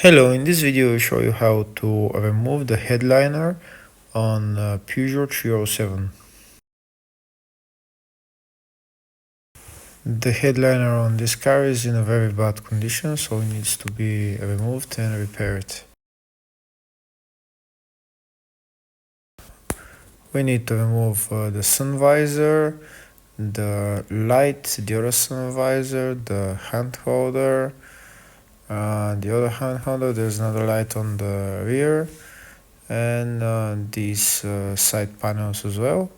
Hello, in this video I'll show you how to remove the headliner on Peugeot 307. The headliner on this car is in a very bad condition, so it needs to be removed and repaired. We need to remove the sun visor, the light, the other sun visor, the hand holder, the other hand holder, there's another light on the rear, and these side panels as well.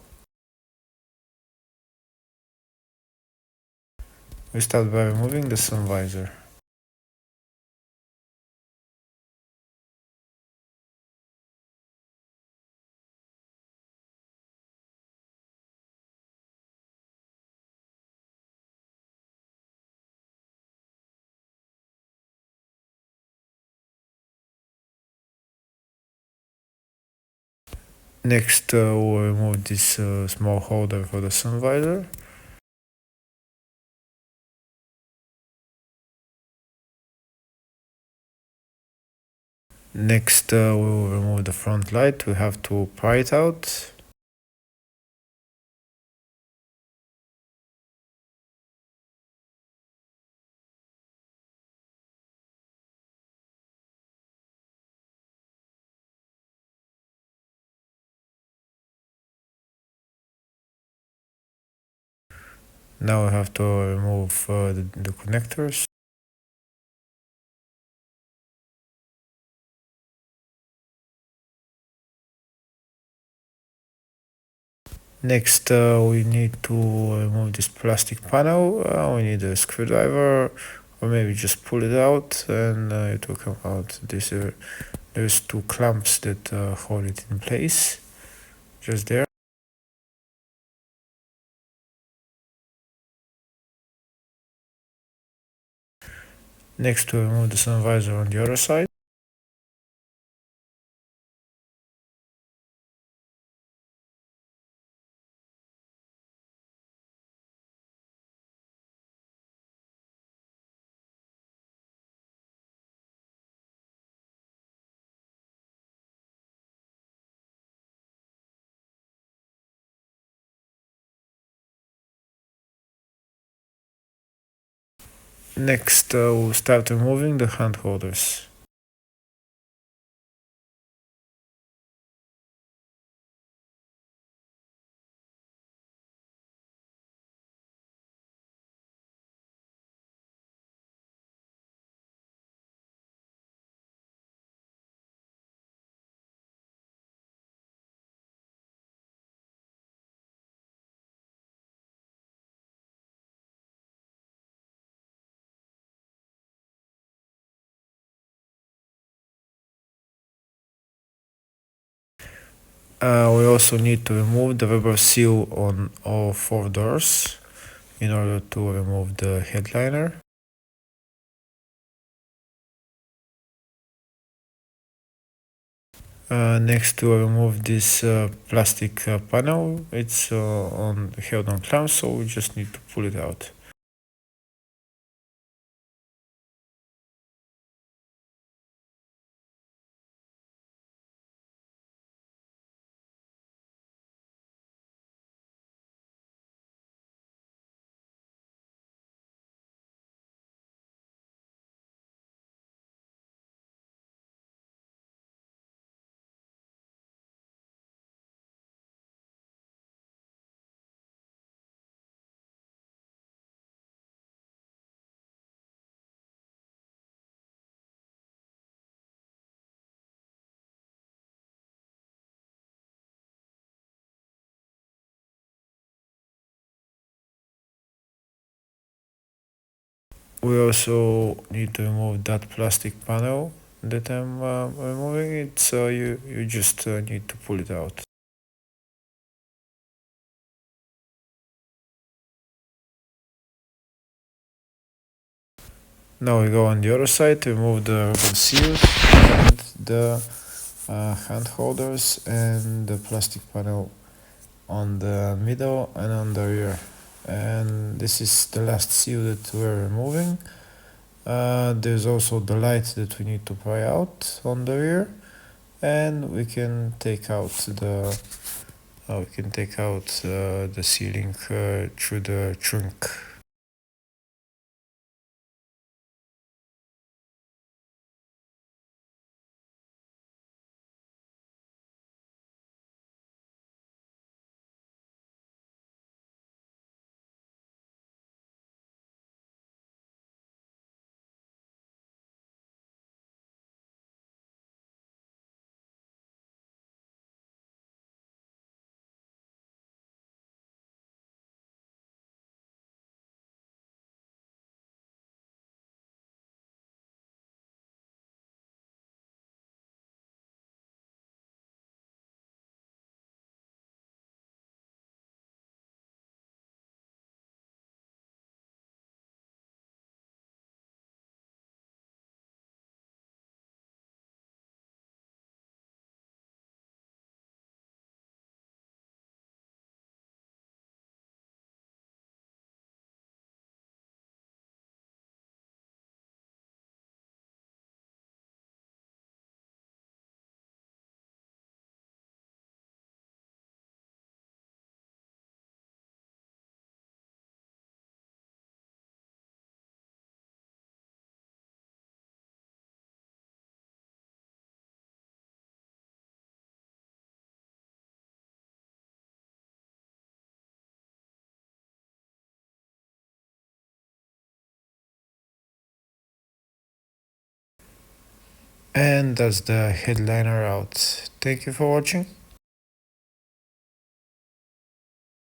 We start by removing the sun visor. Next, we'll remove this small holder for the sun visor. Next, we'll remove the front light. We have to pry it out. Now we have to remove the connectors. Next, we need to remove this plastic panel. We need a screwdriver, or maybe just pull it out, and it will come out. There's two clamps that hold it in place, just there. Next, we remove the sun visor on the other side. Next, we'll start removing the hand holders. We also need to remove the rubber seal on all four doors in order to remove the headliner. Next, to remove this plastic panel. It's held on clamps, so we just need to pull it out. We also need to remove that plastic panel that I'm removing it, so you just need to pull it out. Now we go on the other side to remove the rubber seals and the hand holders and the plastic panel on the middle and on the rear. And this is the last seal that we're removing. There's also the light that we need to pry out on the rear, and we can take out the ceiling through the trunk. And that's the headliner out. Thank you for watching.